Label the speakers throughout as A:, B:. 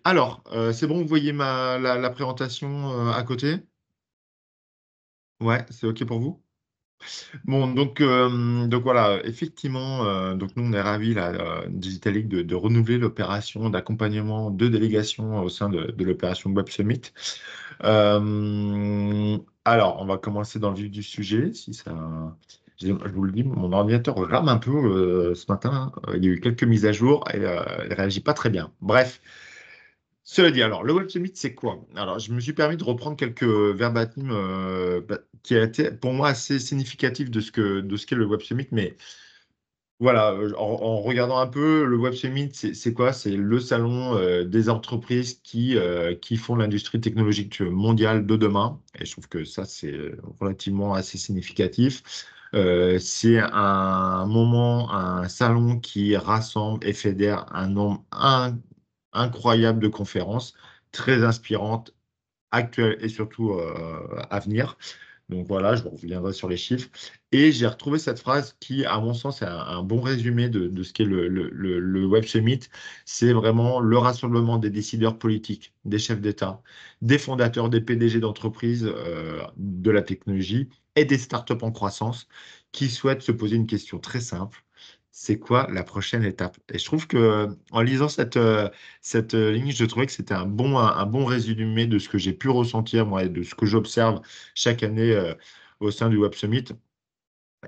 A: Alors, c'est bon, vous voyez la présentation à côté? Ouais, c'est OK pour vous? Bon, donc voilà, effectivement, donc nous, on est ravis, là, Digitalic, de renouveler l'opération d'accompagnement de délégation au sein de l'opération Web Summit. Alors, on va commencer dans le vif du sujet. Si ça, je vous le dis, mon ordinateur rame un peu ce matin. Il y a eu quelques mises à jour et il ne réagit pas très bien. Bref. Cela dit, alors, le Web Summit, c'est quoi? Alors, je me suis permis de reprendre quelques verbatim qui a été pour moi assez significatif de ce qu'est le Web Summit. Mais voilà, en regardant un peu, le Web Summit, c'est quoi? C'est le salon des entreprises qui font l'industrie technologique mondiale de demain. Et je trouve que ça, c'est relativement assez significatif. C'est un moment, un salon qui rassemble et fédère un nombre incroyable de conférences, très inspirantes, actuelles et surtout à venir. Donc voilà, je reviendrai sur les chiffres. Et j'ai retrouvé cette phrase qui, à mon sens, est un bon résumé de ce qu'est le Web Summit. C'est vraiment le rassemblement des décideurs politiques, des chefs d'État, des fondateurs, des PDG d'entreprises de la technologie et des startups en croissance qui souhaitent se poser une question très simple. C'est quoi la prochaine étape? Et je trouve que en lisant cette ligne, je trouvais que c'était un bon résumé de ce que j'ai pu ressentir, moi, et de ce que j'observe chaque année au sein du Web Summit.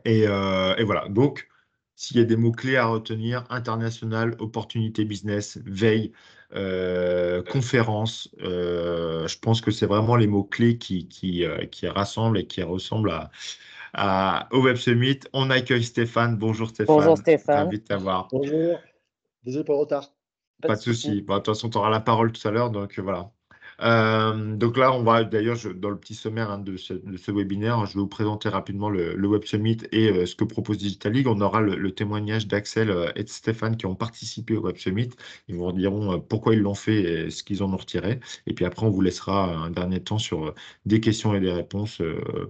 A: Et voilà. Donc, s'il y a des mots-clés à retenir, international, opportunité business, veille, conférence, je pense que c'est vraiment les mots-clés qui rassemblent et qui ressemblent au Web Summit. On accueille Stéphane. Bonjour
B: Bonjour
A: Stéphane,
B: Stéphane,
A: ravi de t'avoir.
C: Bonjour, désolé pour le retard.
B: pas
A: Pas
B: de
A: de
B: souci.
A: souci. Bon, de toute façon, tu auras la parole tout à l'heure, donc voilà. Donc là, on va d'ailleurs, dans le petit sommaire de ce webinaire, je vais vous présenter rapidement le Web Summit et ce que propose Digital League. On aura le témoignage d'Axel et de Stéphane qui ont participé au Web Summit. Ils vous diront pourquoi ils l'ont fait et ce qu'ils en ont retiré. Et puis après, on vous laissera un dernier temps sur des questions et des réponses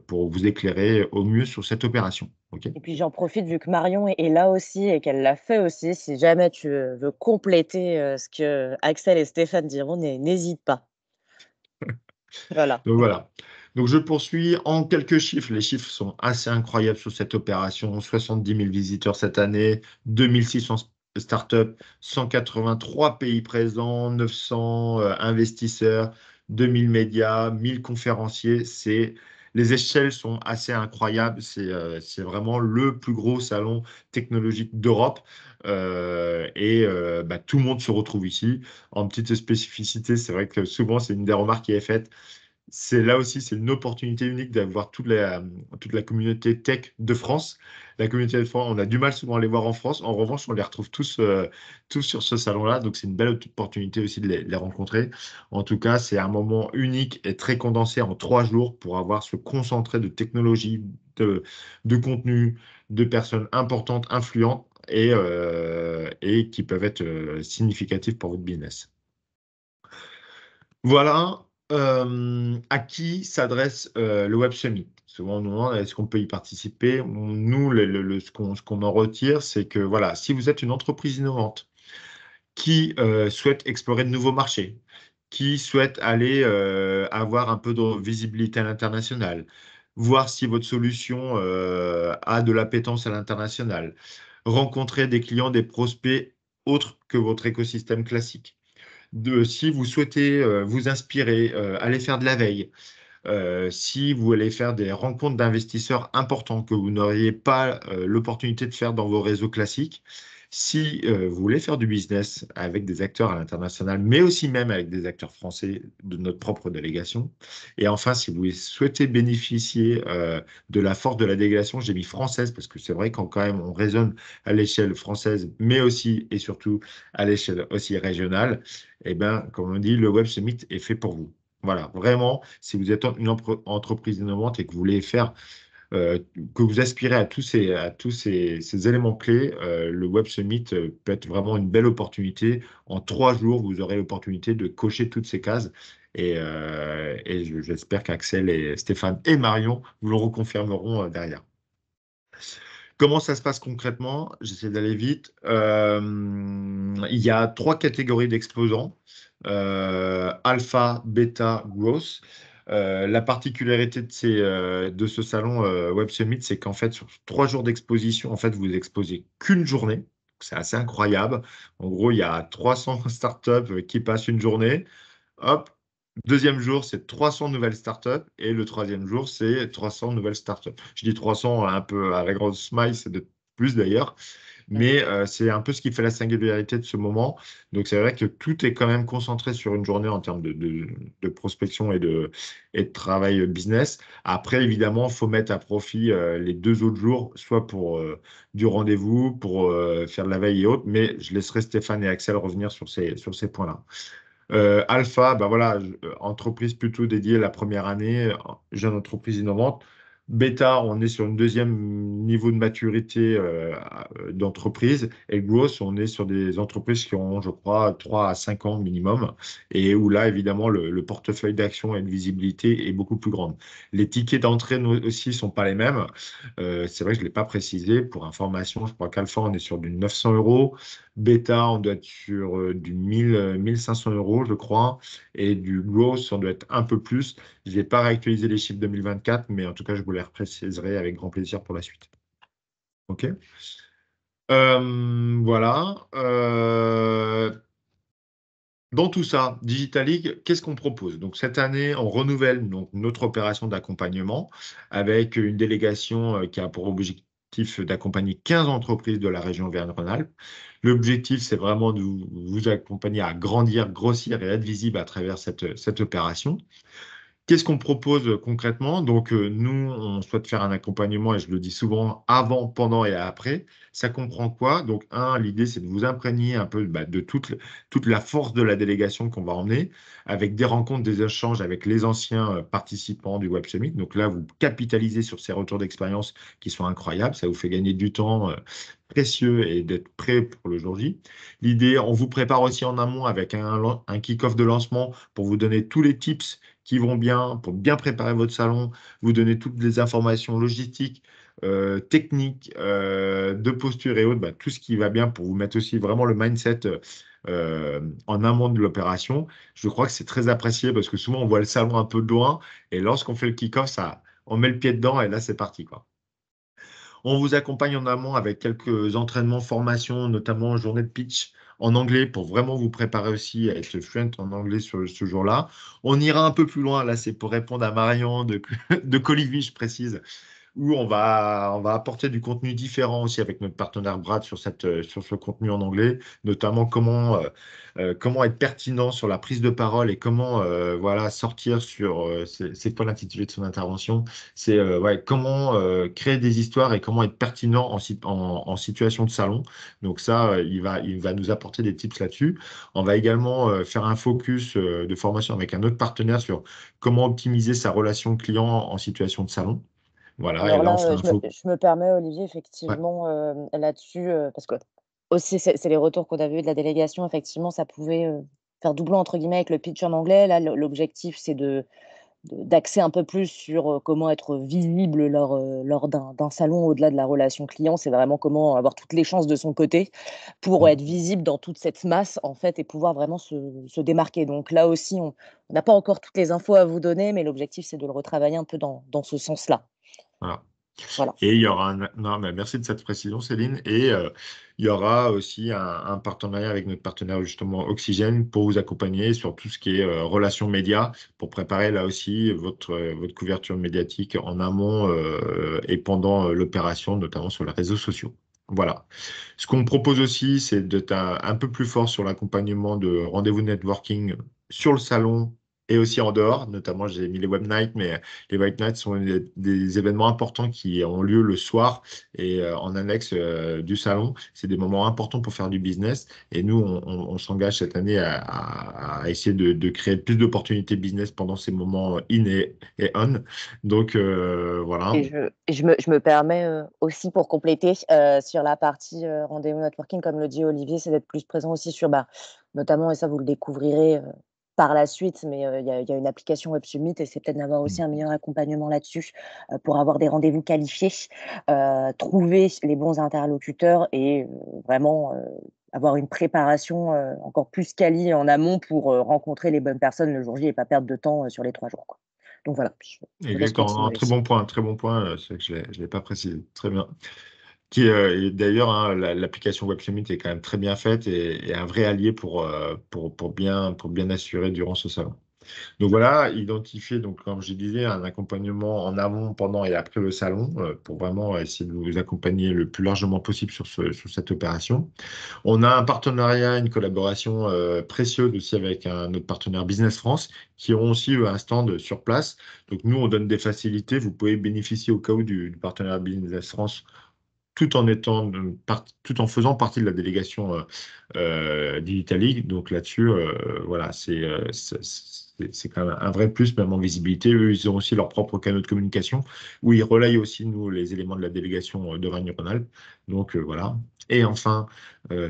A: pour vous éclairer au mieux sur cette opération. OK?
B: Et puis j'en profite vu que Marion est là aussi et qu'elle l'a fait aussi, si jamais tu veux compléter ce que Axel et Stéphane diront, n'hésite pas. Voilà.
A: Donc voilà. Donc je poursuis en quelques chiffres. Les chiffres sont assez incroyables sur cette opération. 70 000 visiteurs cette année, 2600 startups, 183 pays présents, 900 investisseurs, 2000 médias, 1000 conférenciers. Les échelles sont assez incroyables. C'est vraiment le plus gros salon technologique d'Europe. Bah, tout le monde se retrouve ici. En petite spécificité, c'est vrai que souvent, c'est une des remarques qui est faite. C'est là aussi, c'est une opportunité unique d'avoir toute la communauté tech de France. La communauté de France, on a du mal souvent à les voir en France. En revanche, on les retrouve tous sur ce salon-là. Donc, c'est une belle opportunité aussi de les rencontrer. En tout cas, c'est un moment unique et très condensé en 3 jours pour avoir ce concentré de technologie, de contenu, de personnes importantes, influentes et qui peuvent être significatives pour votre business. Voilà à qui s'adresse le Web Summit. Souvent, on nous demande est-ce qu'on peut y participer. Nous, ce qu'on en retire, c'est que voilà, si vous êtes une entreprise innovante qui souhaite explorer de nouveaux marchés, qui souhaite aller avoir un peu de visibilité à l'international, voir si votre solution a de l'appétence à l'international, rencontrer des clients, des prospects autres que votre écosystème classique si vous souhaitez vous inspirer, aller faire de la veille, si vous allez faire des rencontres d'investisseurs importants que vous n'auriez pas l'opportunité de faire dans vos réseaux classiques, si vous voulez faire du business avec des acteurs à l'international, mais aussi même avec des acteurs français de notre propre délégation, et enfin, si vous souhaitez bénéficier de la force de la délégation, j'ai mis française parce que c'est vrai quand quand même on raisonne à l'échelle française, mais aussi et surtout à l'échelle aussi régionale, et bien, comme on dit, le Web Summit est fait pour vous. Voilà, vraiment, si vous êtes une entreprise innovante et que vous voulez faire, que vous aspirez à tous ces éléments clés, le Web Summit peut être vraiment une belle opportunité. En 3 jours, vous aurez l'opportunité de cocher toutes ces cases. Et j'espère qu'Axel et Stéphane et Marion vous le reconfirmeront derrière. Comment ça se passe concrètement? J'essaie d'aller vite. Il y a 3 catégories d'exposants. Alpha, Beta, Growth. La particularité de ce salon Web Summit, c'est qu'en fait, sur 3 jours d'exposition, en fait, vous exposez qu'une journée. C'est assez incroyable. En gros, il y a 300 startups qui passent une journée. Hop, deuxième jour, c'est 300 nouvelles startups. Et le troisième jour, c'est 300 nouvelles startups. Je dis 300 un peu à la grosse smile, c'est de plus d'ailleurs. Mais c'est un peu ce qui fait la singularité de ce moment. Donc c'est vrai que tout est quand même concentré sur une journée en termes de prospection et de travail business. Après, évidemment, il faut mettre à profit les 2 autres jours, soit pour du rendez-vous, pour faire de la veille et autres. Mais je laisserai Stéphane et Axel revenir sur ces points-là. Alpha, ben voilà, entreprise plutôt dédiée la première année, jeune entreprise innovante. Beta, on est sur une deuxième niveau de maturité d'entreprise. Et Growth, on est sur des entreprises qui ont, je crois, 3 à 5 ans minimum. Et où là, évidemment, le portefeuille d'action et de visibilité est beaucoup plus grand. Les tickets d'entrée aussi ne sont pas les mêmes. C'est vrai que je ne l'ai pas précisé. Pour information, je crois qu'Alpha, on est sur du 900 euros. Beta, on doit être sur du 1500 euros, je crois. Et du Growth, on doit être un peu plus. Je n'ai pas réactualisé les chiffres 2024, mais en tout cas, je vous les repréciserai avec grand plaisir pour la suite. OK. Voilà. Dans tout ça, Digital League, qu'est-ce qu'on propose? Donc, cette année, on renouvelle donc, notre opération d'accompagnement avec une délégation qui a pour objectif d'accompagner 15 entreprises de la région Auvergne-Rhône-Alpes. L'objectif, c'est vraiment de vous accompagner à grandir, grossir et être visible à travers cette opération. Qu'est-ce qu'on propose concrètement? Donc, nous, on souhaite faire un accompagnement, et je le dis souvent, avant, pendant et après. Ça comprend quoi? Donc, l'idée, c'est de vous imprégner un peu de toute la force de la délégation qu'on va emmener, avec des rencontres, des échanges avec les anciens participants du Web Summit. Donc là, vous capitalisez sur ces retours d'expérience qui sont incroyables. Ça vous fait gagner du temps précieux et d'être prêt pour le jour J. L'idée, on vous prépare aussi en amont avec un kick-off de lancement pour vous donner tous les tips qui vont bien, pour bien préparer votre salon, vous donner toutes les informations logistiques, techniques, de posture et autres, tout ce qui va bien pour vous mettre aussi vraiment le mindset en amont de l'opération. Je crois que c'est très apprécié parce que souvent on voit le salon un peu de loin et lorsqu'on fait le kick-off, on met le pied dedans et là c'est parti, quoi. On vous accompagne en amont avec quelques entraînements, formations, notamment journée de pitch en anglais pour vraiment vous préparer aussi à être fluent en anglais sur ce jour-là. On ira un peu plus loin, là c'est pour répondre à Marion de Colivy, je précise, où on va apporter du contenu différent aussi avec notre partenaire Brad sur ce contenu en anglais, notamment comment être pertinent sur la prise de parole et comment voilà, sortir sur, c'est quoi l'intitulé de son intervention? C'est ouais, comment créer des histoires et comment être pertinent en situation de salon. Donc ça, il va nous apporter des tips là-dessus. On va également faire un focus de formation avec un autre partenaire sur comment optimiser sa relation client en situation de salon. Voilà, et
B: Alors
A: là, on
B: là,
A: fera un faux.
B: je me permets Olivier
A: Ouais,
B: effectivement, là-dessus, parce que aussi c'est les retours qu'on avait eu de la délégation, effectivement ça pouvait, faire «doublon» entre guillemets avec le pitch en anglais. Là, l'objectif c'est d'axer un peu plus sur, comment être visible lors d'un salon au-delà de la relation client. C'est vraiment comment avoir toutes les chances de son côté pour
A: mm,
B: être visible dans toute cette masse, en fait, et pouvoir vraiment se démarquer. Donc là aussi, on n'a pas encore toutes les infos à vous donner, mais l'objectif, c'est de le retravailler un peu dans ce sens-là.
A: voilà.
B: Voilà.
A: Et il y aura non, mais merci de cette précision, Céline. Et il y aura aussi un partenariat avec notre partenaire justement Oxygène pour vous accompagner sur tout ce qui est relations médias, pour préparer là aussi votre couverture médiatique en amont et pendant l'opération, notamment sur les réseaux sociaux. Voilà. Ce qu'on propose aussi, c'est d'être un peu plus fort sur l'accompagnement de rendez-vous networking sur le salon et aussi en dehors. Notamment, j'ai mis les Web Nights, mais les White Nights sont des événements importants qui ont lieu le soir et en annexe du salon. C'est des moments importants pour faire du business. Et nous, on s'engage cette année à essayer de créer plus d'opportunités business pendant ces moments in et on. Donc, voilà.
B: Je me permets, aussi pour compléter, sur la partie, rendez-vous networking, comme le dit Olivier, c'est d'être plus présent aussi sur, notamment, et ça vous le découvrirez, par la suite, mais, il y a une application Web Summit et c'est peut-être d'avoir aussi un meilleur accompagnement là-dessus, pour avoir des rendez-vous qualifiés, trouver les bons interlocuteurs et vraiment, avoir une préparation encore plus quali en amont pour rencontrer les bonnes personnes le jour J et pas perdre de temps sur les 3 jours, quoi. Donc voilà, je te laisse
A: Exactement, un
B: continuer
A: très
B: aussi.
A: bon point, très bon point. C'est vrai que je l'ai pas précisé. Très bien. Et d'ailleurs, hein, l'application Web Summit est quand même très bien faite et un vrai allié pour bien assurer durant ce salon. Donc voilà, identifier, donc, comme je disais, un accompagnement en amont, pendant et après le salon pour vraiment essayer de vous accompagner le plus largement possible sur cette opération. On a un partenariat, une collaboration précieuse aussi avec notre partenaire Business France qui ont aussi un stand sur place. Donc nous, on donne des facilités. Vous pouvez bénéficier au cas où du partenariat Business France tout en faisant partie de la délégation Digital League. Donc là-dessus, voilà, c'est quand même un vrai plus, même en visibilité. Eux, ils ont aussi leur propre canal de communication où ils relayent aussi, nous, les éléments de la délégation de Ragno-Rhône-Alpes. Donc voilà. Et enfin,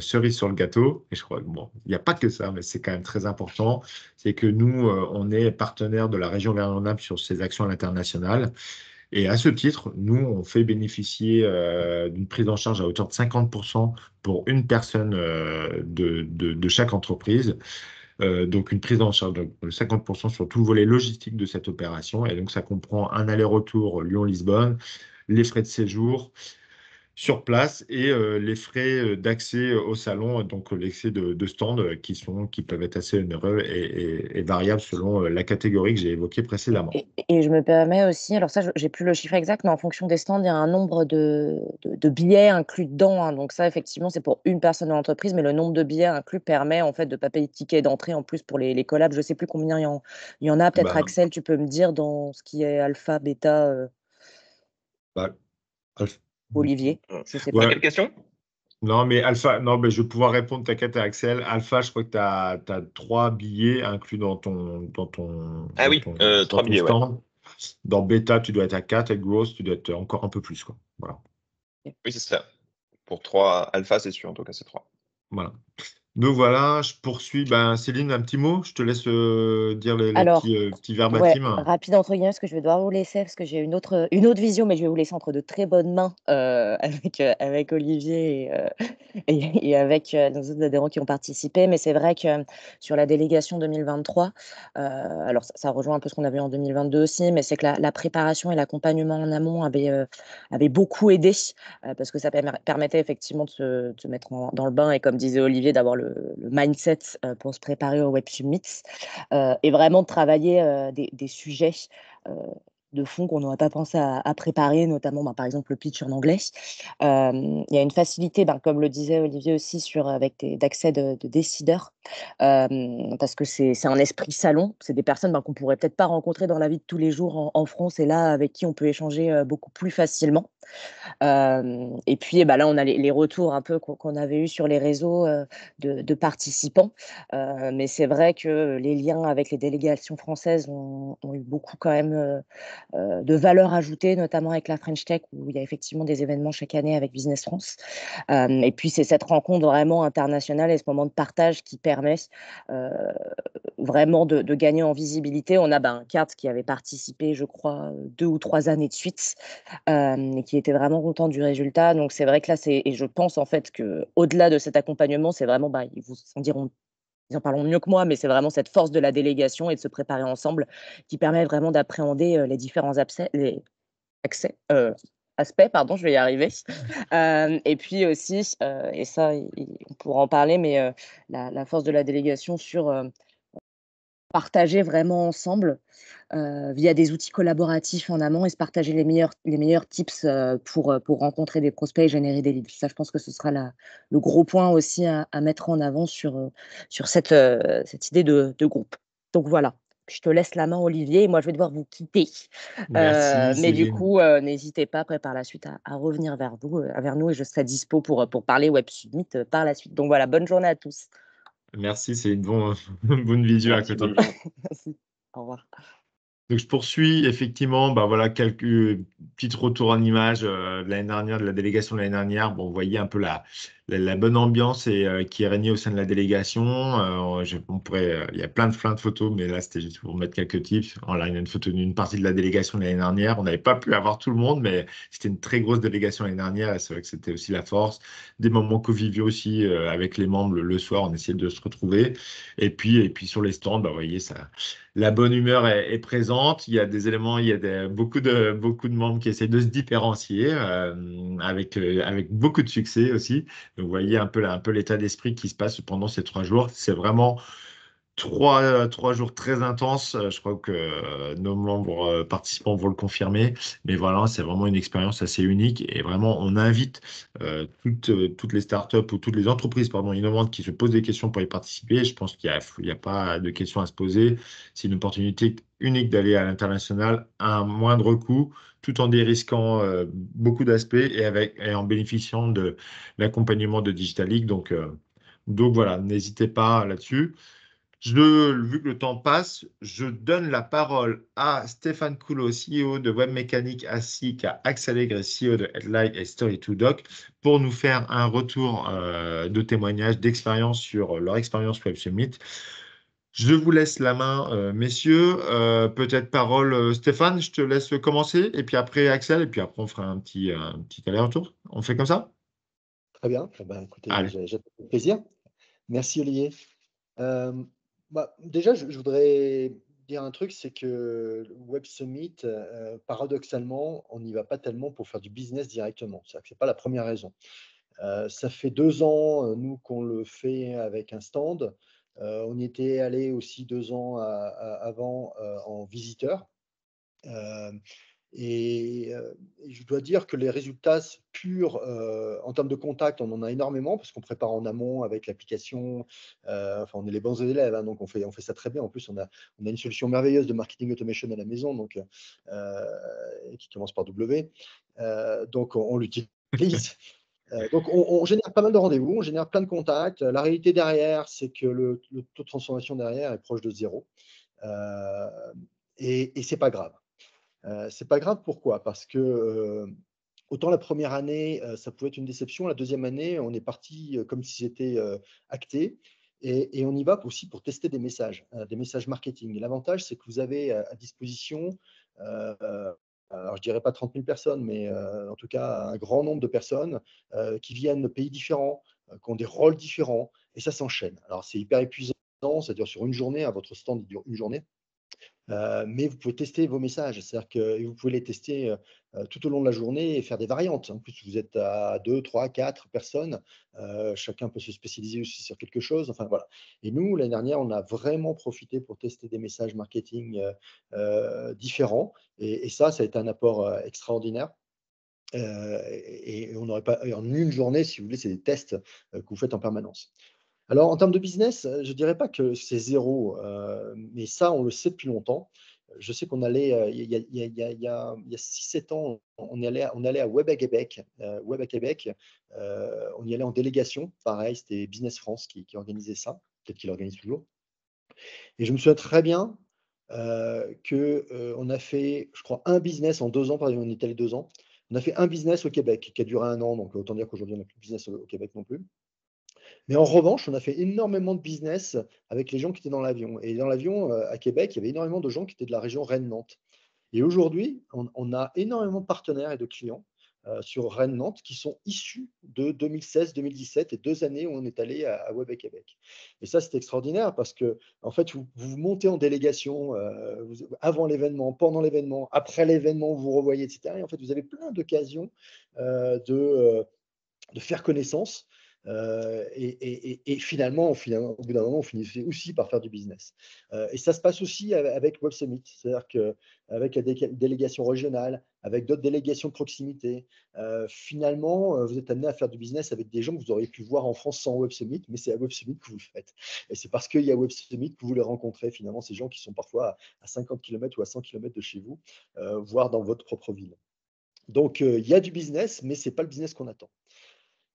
A: cerise sur le gâteau, et je crois que bon, il n'y a pas que ça, mais c'est quand même très important, c'est que nous, on est partenaire de la région Rhône-Alpes sur ces actions à l'international. Et à ce titre, nous, on fait bénéficier d'une prise en charge à hauteur de 50% pour une personne de chaque entreprise. Donc, une prise en charge de 50% sur tout le volet logistique de cette opération. Et donc, ça comprend un aller-retour Lyon-Lisbonne, les frais de séjour sur place et les frais d'accès au salon, donc l'accès de stands qui peuvent être assez onéreux et variables selon la catégorie que j'ai évoquée précédemment.
B: Et je me permets aussi, alors ça, j'ai plus le chiffre exact, mais en fonction des stands, il y a un nombre de billets inclus dedans, hein. Donc ça, effectivement, c'est pour une personne de l'entreprise, mais le nombre de billets inclus permet en fait de ne pas payer de ticket d'entrée en plus pour les collabs. Je ne sais plus combien il y en a. Peut-être
A: Bah,
B: Axel, tu peux me dire dans ce qui est alpha, bêta,
A: bah, Alpha-
B: Olivier, je ne sais
D: À
B: pas.
A: Ouais,
D: quelle question?
A: non, mais Alpha, non, mais je vais pouvoir répondre, t'inquiète, à Axel. Alpha, je crois que tu as 3 billets inclus
D: Ah oui,
A: dans
D: 3
A: ton
D: billets, ouais.
A: stand. Dans Beta, tu dois être à 4 et Growth, tu dois être encore un peu plus, quoi. Voilà.
D: Oui, c'est ça. Pour 3 alpha, c'est sûr, en tout cas, c'est 3.
A: Voilà. Donc voilà, je poursuis. Ben, Céline, un petit mot. Je te laisse dire les
B: Alors,
A: petits
B: ouais,
A: verbatim.
B: rapide entre guillemets, parce que je vais devoir vous laisser, parce que j'ai une autre vision, mais je vais vous laisser entre de très bonnes mains avec Olivier et avec nos autres adhérents qui ont participé. Mais c'est vrai que sur la délégation 2023, alors ça rejoint un peu ce qu'on avait en 2022 aussi, mais c'est que la préparation et l'accompagnement en amont avaient beaucoup aidé, parce que ça permettait effectivement de se mettre dans le bain et, comme disait Olivier, d'avoir le mindset pour se préparer au Web Summit. Et vraiment de travailler des sujets euh, de fond qu'on n'aurait pas pensé à préparer, notamment par exemple le pitch en anglais. Il y a une facilité, comme le disait Olivier aussi, avec d'accès de décideurs, parce que c'est un esprit salon, c'est des personnes qu'on pourrait peut-être pas rencontrer dans la vie de tous les jours en France, et là avec qui on peut échanger beaucoup plus facilement. Et puis là, on a les retours un peu qu'on avait eus sur les réseaux de participants. Mais c'est vrai que les liens avec les délégations françaises ont eu beaucoup quand même de valeur ajoutée, notamment avec la French Tech, où il y a effectivement des événements chaque année avec Business France. Et puis, c'est cette rencontre vraiment internationale et ce moment de partage qui permet euh, vraiment de gagner en visibilité. On a un Cart qui avait participé, je crois, 2 ou 3 années de suite, et qui était vraiment content du résultat. Donc c'est vrai que là, et je pense en fait que au-delà de cet accompagnement, c'est vraiment, ils vous en diront, ils en parleront mieux que moi, mais c'est vraiment cette force de la délégation et de se préparer ensemble qui permet vraiment d'appréhender les différents aspects, pardon, je vais y arriver. Et puis aussi, et ça, on pourra en parler, mais la force de la délégation sur partager vraiment ensemble via des outils collaboratifs en amont et se partager les meilleurs tips pour rencontrer des prospects et générer des leads. Ça, je pense que ce sera le gros point aussi à mettre en avant sur cette idée de groupe. Donc voilà, je te laisse la main, Olivier, et moi je vais devoir vous quitter.
A: Merci,
B: Mais du
A: Céline.
B: coup, n'hésitez pas après par la suite à revenir vers nous, et je serai dispo pour parler Web Summit par la suite. Donc voilà, bonne journée à tous.
A: Merci, c'est une bonne vision à
D: Merci,
A: côté.
D: bonne journée.
B: Merci. Au revoir.
A: Donc, je poursuis effectivement, bah voilà, quelques petits retours en images de l'année dernière, de la délégation de l'année dernière. Bon, vous voyez un peu la bonne ambiance qui est régnée au sein de la délégation. On pourrait, il y a plein de photos, mais là, c'était juste pour mettre quelques tips. Là, il y a une photo d'une partie de la délégation de l'année dernière. On n'avait pas pu avoir tout le monde, mais c'était une très grosse délégation l'année dernière et c'est vrai que c'était aussi la force. Des moments conviviaux aussi avec les membres le soir, on essayait de se retrouver. Et puis sur les stands, bah, vous voyez, ça. La bonne humeur est présente. Il y a des éléments, il y a beaucoup de membres qui essaient de se différencier avec beaucoup de succès aussi. Donc, vous voyez un peu l'état d'esprit qui se passe pendant ces 3 jours. C'est vraiment trois jours très intenses. Je crois que nos membres participants vont le confirmer. Mais voilà, c'est vraiment une expérience assez unique. Et vraiment, on invite toutes les startups ou toutes les entreprises pardon, innovantes qui se posent des questions pour y participer. Je pense qu'il y a pas de questions à se poser. C'est une opportunité unique d'aller à l'international à un moindre coût, tout en dérisquant beaucoup d'aspects et en bénéficiant de l'accompagnement de Digital League. Donc voilà, n'hésitez pas là-dessus. Vu que le temps passe, je donne la parole à Stéphane Coulot, CEO de Webmécanique, ainsi qu'à Axel Aigre, CEO de Headlight et Story2Doc, pour nous faire un retour de témoignages, d'expérience sur leur expérience Web Summit. Je vous laisse la main, messieurs. Peut-être parole, Stéphane, je te laisse commencer, et puis après Axel, et puis après on fera un petit aller-retour. On fait comme ça?
C: Très bien. Eh ben, écoutez,
A: Allez.
C: j'ai plaisir. Merci Olivier. Euh, déjà, je voudrais dire un truc, c'est que le Web Summit, paradoxalement, on n'y va pas tellement pour faire du business directement. C'est-à-dire que c'est pas la première raison. Ça fait 2 ans, nous, qu'on le fait avec un stand. On y était allé aussi 2 ans avant en visiteur. Euh, et je dois dire que les résultats purs en termes de contact, on en a énormément parce qu'on prépare en amont avec l'application. Enfin, on est les bons élèves, hein, donc on fait ça très bien. En plus, on a une solution merveilleuse de marketing automation à la maison, donc, qui commence par W. Donc, on l'utilise. Donc, on génère pas mal de rendez-vous, on génère plein de contacts. La réalité derrière, c'est que le taux de transformation derrière est proche de zéro. Euh, et c'est pas grave. C'est pas grave, pourquoi? Parce que autant la première année, ça pouvait être une déception, la deuxième année, on est parti comme si c'était acté. Et on y va aussi pour tester des messages marketing. Et l'avantage, c'est que vous avez à disposition, euh, alors je dirais pas 30 000 personnes, mais en tout cas un grand nombre de personnes qui viennent de pays différents, qui ont des rôles différents, et ça s'enchaîne. Alors c'est hyper épuisant, c'est-à-dire sur une journée, à votre stand, il dure une journée. Mais vous pouvez tester vos messages, c'est-à-dire que vous pouvez les tester tout au long de la journée et faire des variantes. En plus, vous êtes à 2, 3, 4 personnes. Chacun peut se spécialiser aussi sur quelque chose. Enfin, voilà. Et nous, l'année dernière, on a vraiment profité pour tester des messages marketing différents. Et ça a été un apport extraordinaire. Et on n'aurait pas, et en une journée, si vous voulez, c'est des tests que vous faites en permanence. Alors, en termes de business, je ne dirais pas que c'est zéro, mais ça, on le sait depuis longtemps. Je sais qu'on allait, il y a 6-7 ans, on allait à Web à Québec. Web à Québec, on y allait en délégation. Pareil, c'était Business France qui organisait ça. Peut-être qu'il organise toujours. Et je me souviens très bien qu'on a fait, je crois, un business en 2 ans. Par exemple, on est allé 2 ans. On a fait un business au Québec qui a duré un an. Donc, autant dire qu'aujourd'hui, on n'a plus de business au Québec non plus. Mais en revanche, on a fait énormément de business avec les gens qui étaient dans l'avion. Et dans l'avion, à Québec, il y avait énormément de gens qui étaient de la région Rennes-Nantes. Et aujourd'hui, on a énormément de partenaires et de clients sur Rennes-Nantes qui sont issus de 2016-2017 et 2 années où on est allé à Web et Québec. Et ça, c'est extraordinaire parce que, en fait, vous montez en délégation avant l'événement, pendant l'événement, après l'événement, vous revoyez, etc. Et en fait, vous avez plein d'occasions de faire connaissance. Et finalement, au bout d'un moment, on finissait aussi par faire du business. Et ça se passe aussi avec Web Summit, c'est-à-dire qu'avec la délégation régionale, avec d'autres délégations de proximité, finalement, vous êtes amené à faire du business avec des gens que vous auriez pu voir en France sans Web Summit, mais c'est à Web Summit que vous le faites. Et c'est parce qu'il y a Web Summit que vous les rencontrez, finalement, ces gens qui sont parfois à 50 km ou à 100 km de chez vous, voire dans votre propre ville. Donc, il y a du business, mais ce n'est pas le business qu'on attend.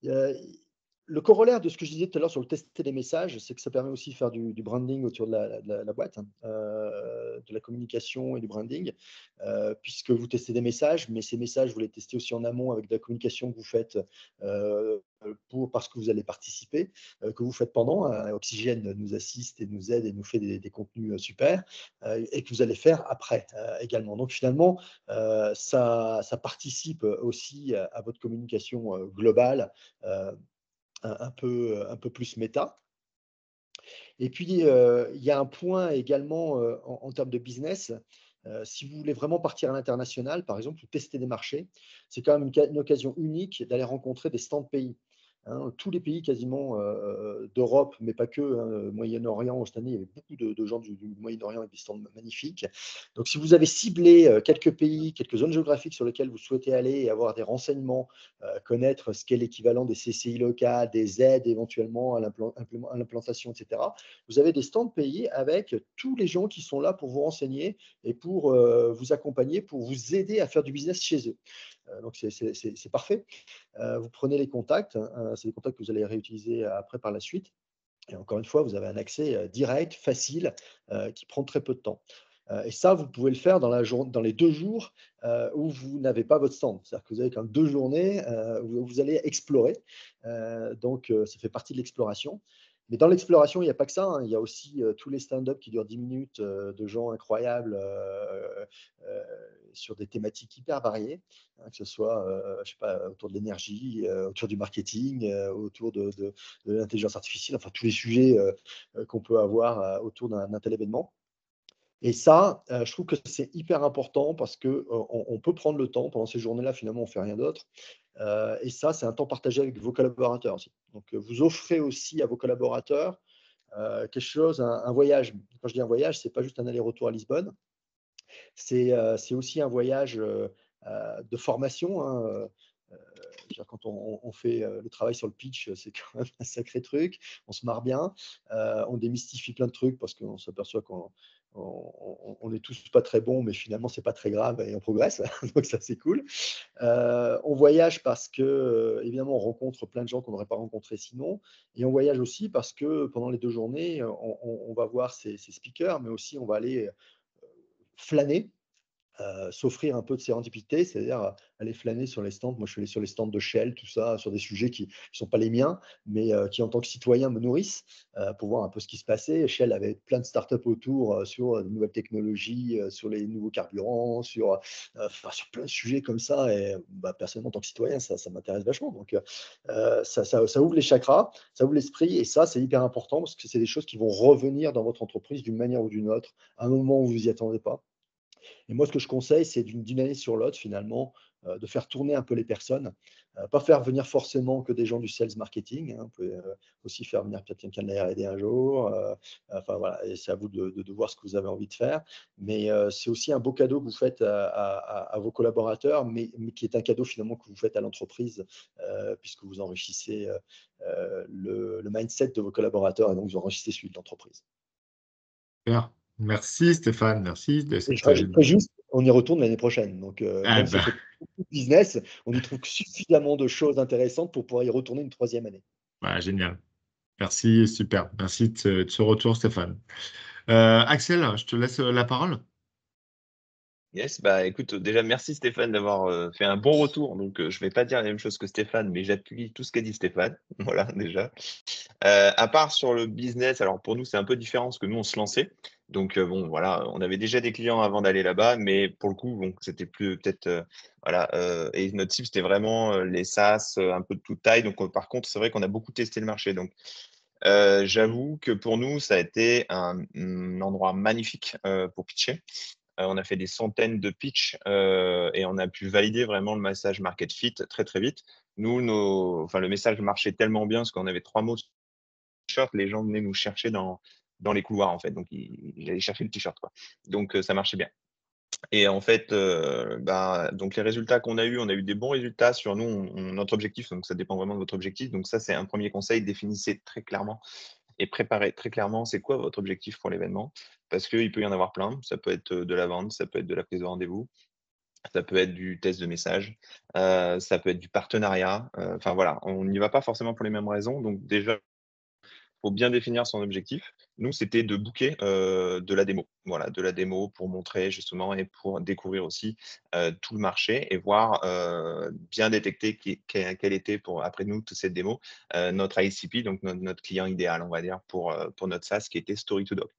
C: Euh, le corollaire de ce que je disais tout à l'heure sur le tester des messages, c'est que ça permet aussi de faire du branding autour de la boîte, hein, de la communication et du branding, puisque vous testez des messages, mais ces messages, vous les testez aussi en amont avec de la communication que vous faites parce que vous allez participer, que vous faites pendant. Oxygène nous assiste et nous aide et nous fait des contenus super, et que vous allez faire après également. Donc finalement, ça participe aussi à votre communication globale, un peu plus méta. Et puis, il y a un point également en termes de business. Si vous voulez vraiment partir à l'international, par exemple, ou tester des marchés, c'est quand même une occasion unique d'aller rencontrer des stands pays. Hein. Tous les pays quasiment d'Europe, mais pas que, hein, Moyen-Orient, cette année, il y avait beaucoup de gens du Moyen-Orient avec des stands magnifiques. Donc, si vous avez ciblé quelques pays, quelques zones géographiques sur lesquelles vous souhaitez aller et avoir des renseignements, connaître ce qu'est l'équivalent des CCI locales, des aides éventuellement à l'implantation, etc., vous avez des stands pays avec tous les gens qui sont là pour vous renseigner et pour vous accompagner, pour vous aider à faire du business chez eux. Donc, c'est parfait. Vous prenez les contacts, c'est des contacts que vous allez réutiliser après par la suite. Et encore une fois, vous avez un accès direct, facile, qui prend très peu de temps. Et ça, vous pouvez le faire dans les 2 jours où vous n'avez pas votre stand. C'est-à-dire que vous avez quand même 2 journées où vous allez explorer. Donc, ça fait partie de l'exploration. Mais dans l'exploration, il n'y a pas que ça, hein. Il y a aussi tous les stand-up qui durent 10 minutes de gens incroyables sur des thématiques hyper variées, hein, que ce soit je sais pas, autour de l'énergie, autour du marketing, autour de l'intelligence artificielle, enfin tous les sujets qu'on peut avoir autour d'un tel événement. Et ça, je trouve que c'est hyper important parce que on peut prendre le temps pendant ces journées-là, finalement, on fait rien d'autre. Et ça, c'est un temps partagé avec vos collaborateurs aussi. Donc, vous offrez aussi à vos collaborateurs quelque chose, un voyage. Quand je dis un voyage, c'est pas juste un aller-retour à Lisbonne, c'est aussi un voyage de formation, hein. Quand on fait le travail sur le pitch, c'est quand même un sacré truc. On se marre bien, on démystifie plein de trucs parce qu'on s'aperçoit qu'on est tous pas très bons, mais finalement c'est pas très grave et on progresse. Donc ça c'est cool. On voyage parce que évidemment on rencontre plein de gens qu'on n'aurait pas rencontrés sinon, et on voyage aussi parce que pendant les 2 journées, on va voir ces speakers, mais aussi on va aller flâner, s'offrir un peu de sérendipité, c'est-à-dire aller flâner sur les stands. Moi, je suis allé sur les stands de Shell, tout ça, sur des sujets qui ne sont pas les miens, mais qui, en tant que citoyen, me nourrissent pour voir un peu ce qui se passait. Shell avait plein de startups autour sur de nouvelles technologies, sur les nouveaux carburants, sur plein de sujets comme ça. Et bah, personnellement, en tant que citoyen, ça m'intéresse vachement. Donc, ça ouvre les chakras, ça ouvre l'esprit, et ça, c'est hyper important parce que c'est des choses qui vont revenir dans votre entreprise d'une manière ou d'une autre, à un moment où vous n'y attendez pas. Et moi, ce que je conseille, c'est d'une année sur l'autre, finalement, de faire tourner un peu les personnes. Pas faire venir forcément que des gens du sales marketing, hein. Vous pouvez aussi faire venir peut-être quelqu'un de la R&D un jour. Enfin voilà, et c'est à vous de voir ce que vous avez envie de faire. Mais c'est aussi un beau cadeau que vous faites à vos collaborateurs, mais qui est un cadeau finalement que vous faites à l'entreprise, puisque vous enrichissez le mindset de vos collaborateurs et donc vous enrichissez celui de l'entreprise.
A: Super. Merci Stéphane, merci de
C: Et je
A: cette.
C: rajouterais juste, on y retourne l'année prochaine. Donc,
A: Ah
C: même si on
A: bah,
C: fait beaucoup de business, on y trouve suffisamment de choses intéressantes pour pouvoir y retourner une 3e année.
A: bah, génial. Merci, super. Merci de ce retour, Stéphane. Axel, je te laisse la parole.
D: Yes, bah écoute, déjà merci Stéphane d'avoir fait un bon retour. Donc je vais pas dire la même chose que Stéphane, mais j'appuie tout ce qu'a dit Stéphane. Voilà, déjà. À part sur le business, alors pour nous, c'est un peu différent parce que nous, on se lançait. Donc bon, voilà, on avait déjà des clients avant d'aller là-bas, mais pour le coup, bon, c'était plus peut-être voilà. Et notre cible, c'était vraiment les SaaS, un peu de toute taille. Donc par contre, c'est vrai qu'on a beaucoup testé le marché. Donc j'avoue que pour nous, ça a été un endroit magnifique pour pitcher. On a fait des centaines de pitchs et on a pu valider vraiment le message market fit très très vite. Nous, enfin, le message marchait tellement bien parce qu'on avait 3 mots sur le t-shirt, les gens venaient nous chercher dans les couloirs en fait. Donc ils allaient chercher le t-shirt quoi. Donc ça marchait bien. Et en fait, donc les résultats qu'on a eu, on a eu des bons résultats sur nous, notre objectif, donc ça dépend vraiment de votre objectif. Donc ça, c'est un premier conseil, définissez très clairement et préparez très clairement c'est quoi votre objectif pour l'événement. Parce qu'il peut y en avoir plein. Ça peut être de la vente, ça peut être de la prise de rendez-vous, Ça peut être du test de message, ça peut être du partenariat. Enfin voilà, on n'y va pas forcément pour les mêmes raisons. Donc déjà, faut bien définir son objectif. Nous, c'était de booker, de la démo. Voilà, de la démo pour montrer justement et pour découvrir aussi, tout le marché et voir, bien détecter quelle était pour après nous toute cette démo, notre ICP, donc notre client idéal, on va dire, pour notre SaaS qui était Story2Doc,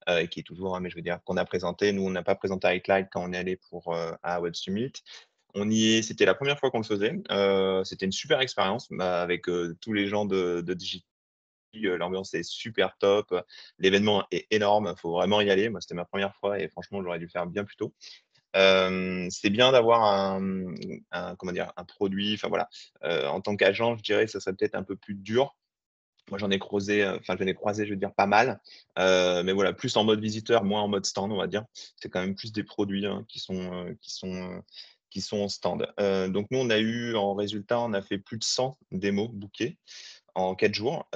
D: et qui est toujours, hein, mais je veux dire qu'on a présenté. Nous, on n'a pas présenté avec Light quand on est allé à Web Summit. C'était la première fois qu'on le faisait. C'était une super expérience, bah, avec, tous les gens de Digital. L'ambiance est super top, l'événement est énorme, il faut vraiment y aller. Moi, c'était ma première fois et franchement, j'aurais dû le faire bien plus tôt. C'est bien d'avoir comment dire? Un produit, enfin voilà, en tant qu'agent, je dirais que ça serait peut-être un peu plus dur. Moi, j'en ai croisé, je veux dire, pas mal, mais voilà, plus en mode visiteur, moins en mode stand, on va dire. C'est quand même plus des produits, hein, qui sont en stand. Donc nous, on a eu en résultat, on a fait plus de 100 démos bookées en 4 jours.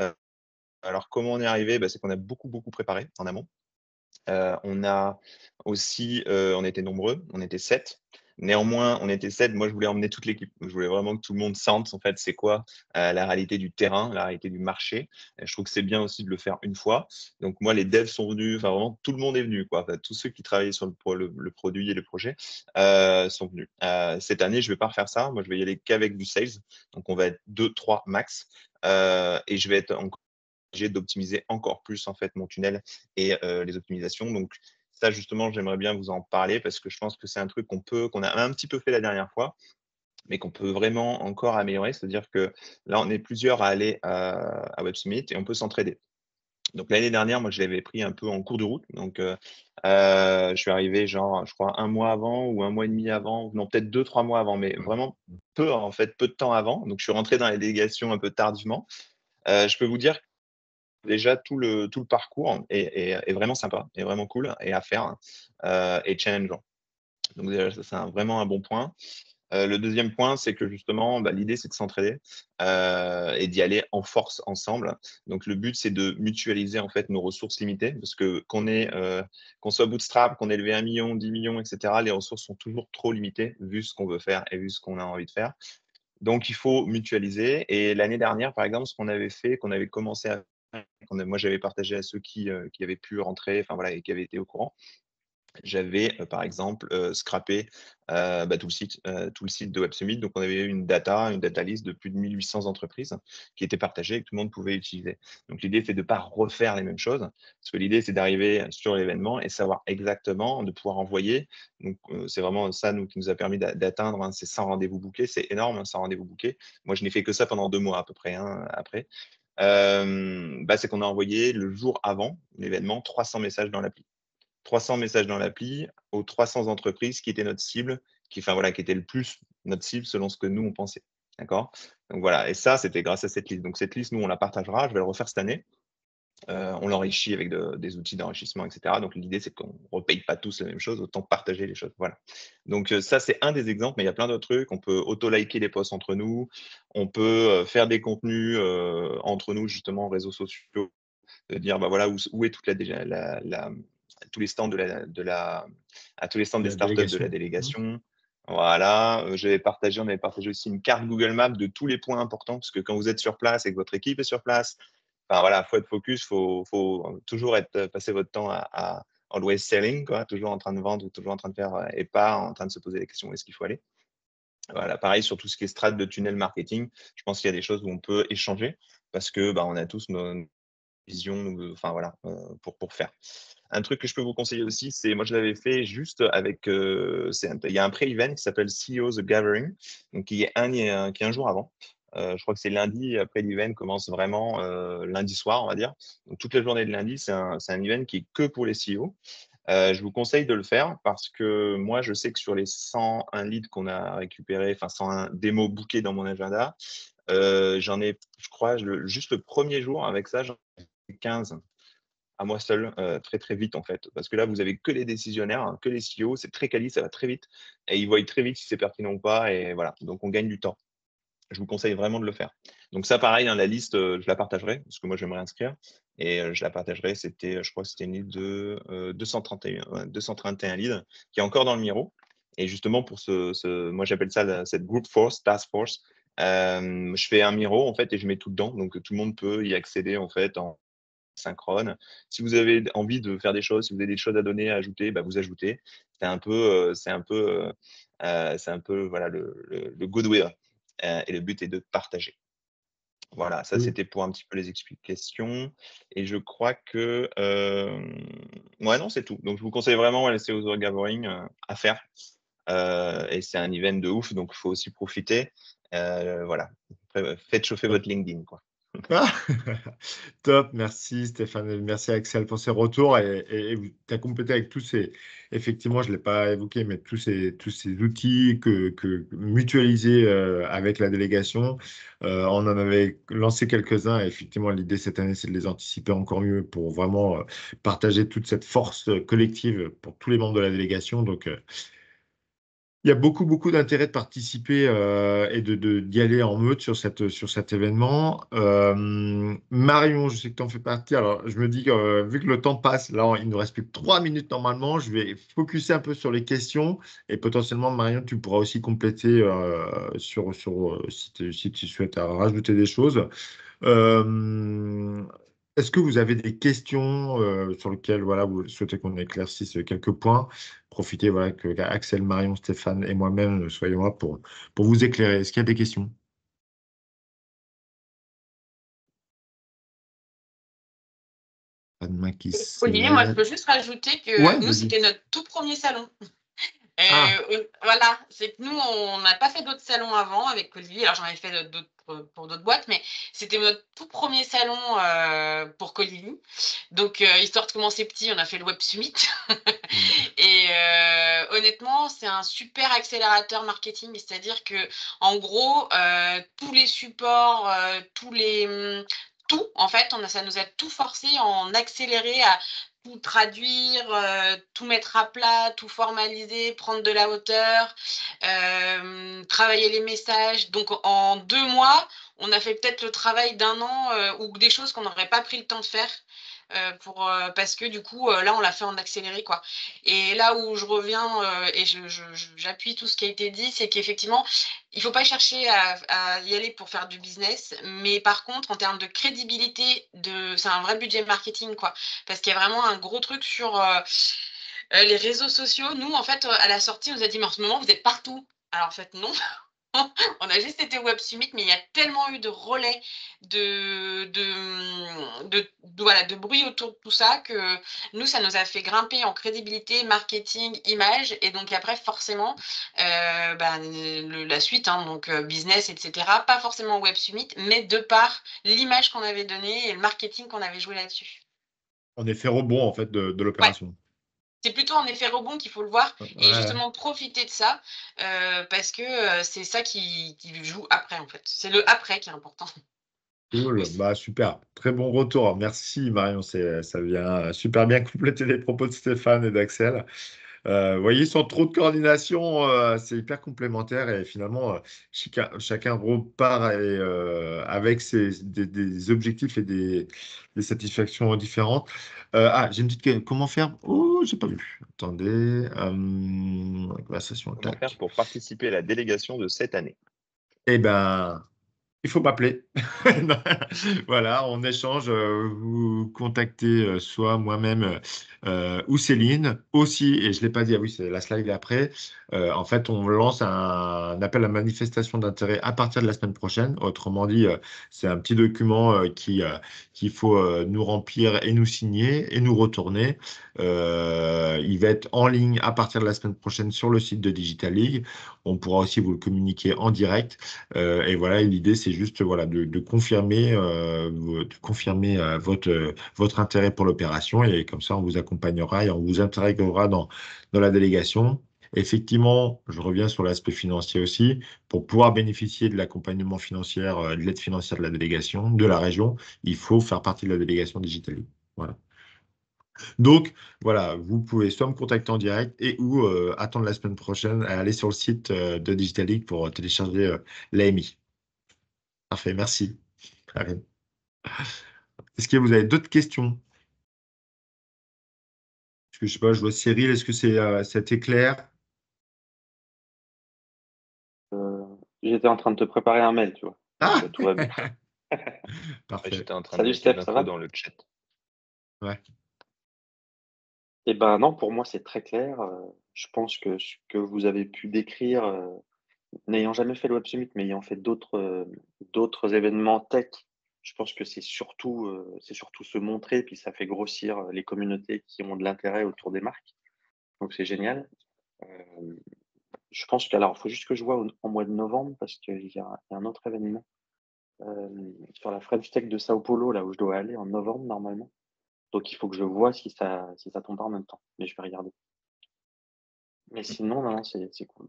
D: Alors comment on est arrivé? Bah, c'est qu'on a beaucoup, beaucoup préparé en amont. On a aussi, on était nombreux, on était 7. Néanmoins, on était 7. Moi, je voulais emmener toute l'équipe. Je voulais vraiment que tout le monde sente, en fait, c'est quoi, la réalité du terrain, la réalité du marché. Et je trouve que c'est bien aussi de le faire une fois. Donc moi, les devs sont venus, enfin vraiment tout le monde est venu, quoi. Enfin, tous ceux qui travaillaient sur le produit et le projet, sont venus. Cette année, je vais pas refaire ça. Moi, je vais y aller qu'avec du sales. Donc on va être 2-3 max, et je vais être d'optimiser encore plus en fait mon tunnel et les optimisations. Donc ça justement, j'aimerais bien vous en parler parce que je pense que c'est un truc qu'on a un petit peu fait la dernière fois, mais qu'on peut vraiment encore améliorer. C'est-à-dire que là, on est plusieurs à aller à Web Summit et on peut s'entraider. Donc l'année dernière, moi, je l'avais pris un peu en cours de route. Donc, je suis arrivé genre, je crois, un mois avant ou un mois et demi avant, non, peut-être 2-3 mois avant, mais vraiment peu, en fait, peu de temps avant. Donc, je suis rentré dans la délégation un peu tardivement. Je peux vous dire déjà, tout le parcours est vraiment sympa, est vraiment cool et à faire, et challengeant. Donc déjà, ça, c'est vraiment un bon point. Le deuxième point, c'est que justement, bah, l'idée, c'est de s'entraider, et d'y aller en force ensemble. Donc le but, c'est de mutualiser en fait nos ressources limitées parce que qu'on soit bootstrap, qu'on ait levé 1 million, 10 millions, et cetera, les ressources sont toujours trop limitées vu ce qu'on veut faire et vu ce qu'on a envie de faire. Donc il faut mutualiser et l'année dernière, par exemple, ce qu'on avait fait, qu'on avait commencé à moi, j'avais partagé à ceux qui avaient pu rentrer, enfin voilà, et qui avaient été au courant. J'avais, par exemple, scrappé, bah, tout le site de Web Summit. Donc, on avait une data list de plus de 1 800 entreprises qui était partagée et que tout le monde pouvait utiliser. Donc, l'idée, c'est de ne pas refaire les mêmes choses. Parce que l'idée, c'est d'arriver sur l'événement et savoir exactement, de pouvoir envoyer. Donc, c'est vraiment ça, nous, qui nous a permis d'atteindre, hein, ces 100 rendez-vous bookés. C'est énorme, hein, 100 rendez-vous bookés. Moi, je n'ai fait que ça pendant 2 mois à peu près, hein, après. Bah, c'est qu'on a envoyé le jour avant l'événement 300 messages dans l'appli. 300 messages dans l'appli aux 300 entreprises qui étaient notre cible, enfin voilà, qui étaient le plus notre cible selon ce que nous on pensait. D'accord? Donc voilà, et ça, c'était grâce à cette liste. Donc cette liste, nous, on la partagera. Je vais le refaire cette année. On l'enrichit avec des outils d'enrichissement, etc. Donc l'idée, c'est qu'on ne repaye pas tous la même chose, autant partager les choses. Voilà. Donc ça, c'est un des exemples, mais il y a plein d'autres trucs. On peut auto-liker les posts entre nous. On peut faire des contenus entre nous, justement, réseaux sociaux, de dire bah voilà où est toute tous les stands à tous les stands des
A: La
D: startups de la
A: délégation.
D: délégation. Voilà, on avait partagé aussi une carte Google Maps de tous les points importants, parce que quand vous êtes sur place et que votre équipe est sur place, enfin voilà, faut être focus, faut toujours passer votre temps à always selling, quoi, toujours en train de vendre ou toujours en train de faire, et pas en train de se poser la question où est-ce qu'il faut aller. Voilà, pareil sur tout ce qui est strat de tunnel marketing, je pense qu'il y a des choses où on peut échanger parce que bah, on a tous nos vision, enfin voilà, pour faire. Un truc que je peux vous conseiller aussi, c'est moi je l'avais fait juste avec, il y a un pré-event qui s'appelle CEO The Gathering, donc qui est un jour avant. Je crois que c'est lundi, après l'event commence vraiment lundi soir, on va dire. Donc toute la journée de lundi, c'est un event qui est que pour les CEO. Je vous conseille de le faire parce que moi, je sais que sur les 101 leads qu'on a récupérés, enfin 101 démos bookées dans mon agenda, j'en ai, je crois, juste le premier jour avec ça, j'en ai 15 à moi seul, très, très vite en fait. Parce que là, vous avez que les décisionnaires, hein, que les CEO, c'est très quali, ça va très vite et ils voient très vite si c'est pertinent ou pas et voilà, donc on gagne du temps. Je vous conseille vraiment de le faire. Donc ça, pareil, hein, la liste, je la partagerai parce que moi, j'aimerais inscrire et je la partagerai. Je crois que c'était une liste de 231 leads qui est encore dans le Miro. Et justement, pour moi, j'appelle ça cette group force, task force. Je fais un Miro, en fait, et je mets tout dedans. Donc, tout le monde peut y accéder, en fait, en synchrone. Si vous avez envie de faire des choses, si vous avez des choses à donner, à ajouter, bah, vous ajoutez. C'est un peu voilà, le goodwill. Et le but est de partager. Voilà, ça
A: Oui.
D: c'était pour un petit peu les explications. Et je crois que ouais, non, c'est tout. Donc je vous conseille vraiment le CO Gathering à faire. Et c'est un event de ouf, donc il faut aussi profiter. Voilà. Après, faites chauffer votre LinkedIn, quoi.
A: Ah, top, merci Stéphane, merci Axel pour ces retours et tu as complété avec tous ces, effectivement, je ne l'ai pas évoqué, mais tous ces outils que mutualisés avec la délégation. On en avait lancé quelques-uns et effectivement, l'idée cette année, c'est de les anticiper encore mieux pour vraiment partager toute cette force collective pour tous les membres de la délégation. Donc, il y a beaucoup, beaucoup d'intérêt de participer et d'y aller en meute sur cet événement. Marion, je sais que tu en fais partie. Alors, je me dis que vu que le temps passe, là, il nous reste plus que 3 minutes normalement. Je vais focuser un peu sur les questions et potentiellement, Marion, tu pourras aussi compléter si tu souhaites rajouter des choses. Euh, Est-ce que vous avez des questions sur lesquelles voilà, vous souhaitez qu'on éclaircisse quelques points? Profitez voilà, que Axel, Marion, Stéphane et moi-même soyons là pour vous éclairer. Est-ce qu'il y a des questions? Pas de main qui se
E: Olivier, moi, je
A: lève.
E: peux juste rajouter
A: Ouais,
E: que nous,
A: vas-y.
E: c'était notre tout premier salon.
A: Ah,
E: Voilà, c'est que nous, on n'a pas fait d'autres salons avant avec Olivier. Alors, j'en avais fait d'autres pour d'autres boîtes, mais c'était notre tout premier salon pour Colili. Donc, histoire de commencer petit, on a fait le Web Summit. Et honnêtement, c'est un super accélérateur marketing. C'est-à-dire que, en gros, tous les supports, tout, en fait, ça nous a tout forcé en accéléré à tout traduire, tout mettre à plat, tout formaliser, prendre de la hauteur, travailler les messages. Donc en 2 mois, on a fait peut-être le travail d'un an ou des choses qu'on n'aurait pas pris le temps de faire. Parce que du coup, là, on l'a fait en accéléré, quoi. Et là où je reviens et j'appuie tout ce qui a été dit, c'est qu'effectivement, il ne faut pas chercher à y aller pour faire du business, mais par contre, en termes de crédibilité, c'est un vrai budget marketing, quoi. Parce qu'il y a vraiment un gros truc sur les réseaux sociaux. Nous, en fait, à la sortie, on nous a dit, mais en ce moment, vous êtes partout. Alors, en fait, non. On a juste été Web Summit, mais il y a tellement eu de relais, voilà, de bruit autour de tout ça que nous, ça nous a fait grimper en crédibilité, marketing, image. Et donc après, forcément, la suite, hein, donc business, etc. Pas forcément Web Summit, mais de par l'image qu'on avait donnée et le marketing qu'on avait joué là-dessus.
A: on est fait rebond en fait de
E: Ouais.
A: l'opération.
E: C'est plutôt en effet rebond qu'il faut le voir et
A: Ouais.
E: justement profiter de ça parce que c'est ça qui joue après en fait. C'est le après qui est important
A: Cool,
E: aussi.
A: bah super, très bon retour. Merci Marion, ça vient super bien compléter les propos de Stéphane et d'Axel. Vous voyez, sans trop de coordination, c'est hyper complémentaire et finalement, chacun repart avec des objectifs et des satisfactions différentes. J'ai une petite question. Comment faire? Oh, j'ai pas vu. Attendez. Conversation,
D: Comment faire
A: tac.
D: pour participer à la délégation de cette année?
A: Eh ben, il faut m'appeler. Voilà, on échange. Vous contactez soit moi-même ou Céline aussi. Et je ne l'ai pas dit, ah oui, c'est la slide après. En fait, on lance un appel à manifestation d'intérêt à partir de la semaine prochaine. Autrement dit, c'est un petit document qu'il faut nous remplir et nous signer et nous retourner. Il va être en ligne à partir de la semaine prochaine sur le site de Digital League. On pourra aussi vous le communiquer en direct. Et voilà, l'idée, c'est juste voilà, de confirmer, votre intérêt pour l'opération. Et comme ça, on vous accompagnera et on vous intégrera dans la délégation. Effectivement, je reviens sur l'aspect financier aussi. Pour pouvoir bénéficier de l'accompagnement financier, de l'aide financière de la délégation, de la région, il faut faire partie de la délégation Digitali. Voilà. Donc, voilà, vous pouvez soit me contacter en direct et ou attendre la semaine prochaine à aller sur le site de Digital League pour télécharger l'AMI. Parfait, merci. Allez. Est-ce que vous avez d'autres questions? Parce que je sais pas, je vois Cyril, est-ce que c'était clair?
F: J'étais en train de te préparer un mail, tu vois.
A: Ah
F: Donc, tout va bien.
A: Parfait.
D: J'étais en train de
F: Salut
D: mettre les
F: Steph, ça
D: infos
F: va?
D: dans le chat.
A: Ouais.
F: Eh ben non, pour moi, c'est très clair. Je pense que ce que vous avez pu décrire, n'ayant jamais fait le Web Summit, mais ayant fait d'autres événements tech, je pense que c'est surtout se montrer, puis ça fait grossir les communautés qui ont de l'intérêt autour des marques. Donc c'est génial. Euh, je pense qu'alors, il faut juste que je vois en mois de novembre, parce qu'il y a un autre événement sur la French Tech de Sao Paulo, là où je dois aller en novembre normalement. Donc il faut que je vois si ça tombe pas en même temps. Mais je vais regarder. Mais sinon, non, c'est cool.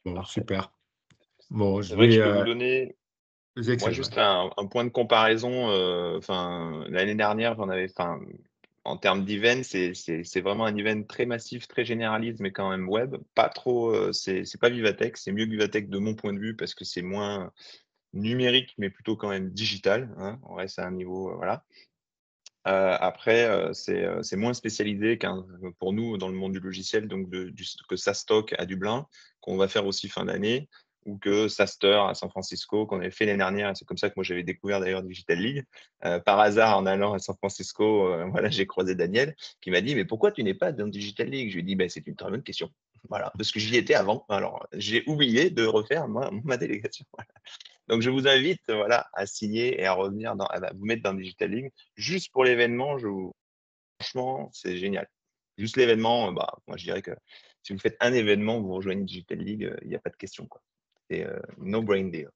A: Bon,
F: Parfait.
A: super. Bon, je
D: C'est vrai que
A: vais.
D: je peux vous donner,
A: Vas-y,
D: moi,
A: Axel,
D: juste
A: ouais.
D: un point de comparaison. L'année dernière, en termes d'event, c'est vraiment un event très massif, très généraliste, mais quand même web. Pas trop, c'est pas Vivatech, c'est mieux que Vivatech de mon point de vue parce que c'est moins numérique, mais plutôt quand même digital, hein. On reste à un niveau, voilà. Après, c'est moins spécialisé pour nous dans le monde du logiciel, donc que SaaStock à Dublin, qu'on va faire aussi fin d'année, ou que SaaSter à San Francisco, qu'on avait fait l'année dernière. C'est comme ça que moi j'avais découvert d'ailleurs Digital League. Par hasard, en allant à San Francisco, voilà, j'ai croisé Daniel qui m'a dit mais pourquoi tu n'es pas dans Digital League? Je lui ai dit c'est une très bonne question. Voilà, parce que j'y étais avant. Alors j'ai oublié de refaire ma délégation. Donc, je vous invite voilà, à signer et à revenir, à vous mettre dans Digital League. Juste pour l'événement, franchement, c'est génial. Juste l'événement, moi, je dirais que si vous faites un événement, vous rejoignez Digital League, il n'y a pas de question, quoi. C'est no brain deal.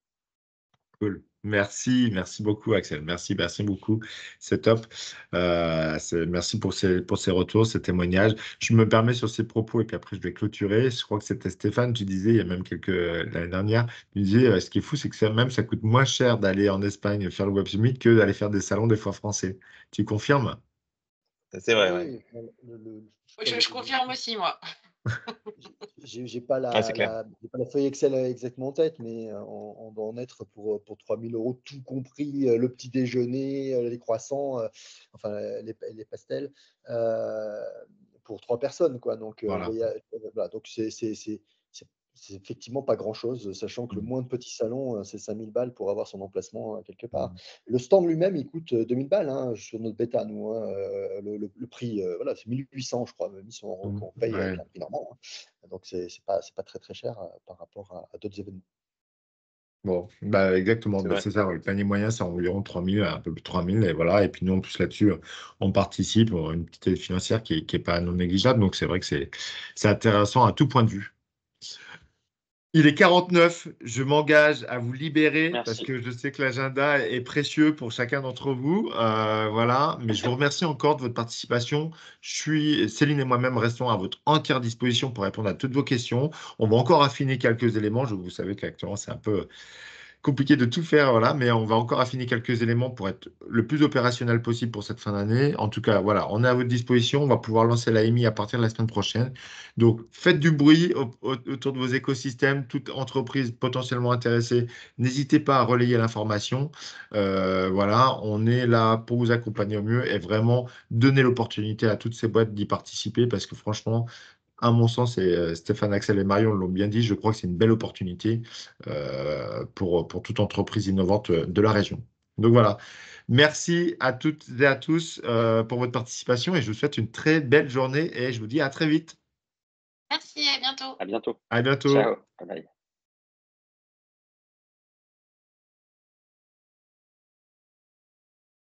A: Cool. Merci beaucoup, Axel. Merci beaucoup. C'est top. Merci pour ces retours, ces témoignages. Je me permets sur ces propos et puis après je vais clôturer. Je crois que c'était Stéphane, tu disais, il y a même l'année dernière, tu disais, ce qui est fou, c'est que ça coûte moins cher d'aller en Espagne faire le Web Summit que d'aller faire des salons des fois français. Tu confirmes?
D: C'est vrai, ouais.
C: Oui,
E: Je confirme aussi, moi.
C: J'ai pas
D: C'est clair.
C: j'ai pas la feuille Excel exactement en tête, mais on doit en être pour 3 000 €, tout compris, le petit déjeuner, les croissants, enfin les pastels, heu, pour 3 personnes, quoi. Donc,
A: Voilà.
C: voilà, donc c'est effectivement pas grand-chose, sachant que le
A: Mm.
C: moins de petits salons, c'est 5 000 balles pour avoir son emplacement, quelque part.
A: Mm.
C: Le stand lui-même, il coûte 2 000 balles, hein, sur notre bêta, nous, hein, le prix, voilà, c'est 1 800, je crois, même si on paye avec
A: Ouais.
C: un prix normal, hein. Donc c'est pas très, très cher, par rapport à d'autres événements.
A: Bon, exactement.
D: C'est vrai.
A: C'est ça, ouais. Le panier moyen, c'est environ 3 000, un peu plus de 3 000. Et voilà. Et puis nous, en plus là-dessus, on participe, on a une petite aide financière qui est pas non négligeable. Donc c'est vrai que c'est intéressant à tout point de vue. Il est 49, je m'engage à vous libérer parce
F: Merci.
A: que je sais que l'agenda est précieux pour chacun d'entre vous. Voilà, mais je vous remercie encore de votre participation. Céline et moi-même restons à votre entière disposition pour répondre à toutes vos questions. On va encore affiner quelques éléments. Vous savez qu'actuellement, c'est un peu compliqué de tout faire, voilà, mais on va encore affiner quelques éléments pour être le plus opérationnel possible pour cette fin d'année. En tout cas, voilà, on est à votre disposition. On va pouvoir lancer la EMI à partir de la semaine prochaine. Donc, faites du bruit autour de vos écosystèmes. Toute entreprise potentiellement intéressée, n'hésitez pas à relayer l'information. Voilà, on est là pour vous accompagner au mieux et vraiment donner l'opportunité à toutes ces boîtes d'y participer parce que franchement, à mon sens, et Stéphane, Axel et Marion l'ont bien dit, je crois que c'est une belle opportunité pour toute entreprise innovante de la région. Donc voilà, merci à toutes et à tous pour votre participation et je vous souhaite une très belle journée et je vous dis à très vite.
E: Merci, à bientôt.
F: À bientôt.
A: À bientôt.
F: Ciao. Bye bye.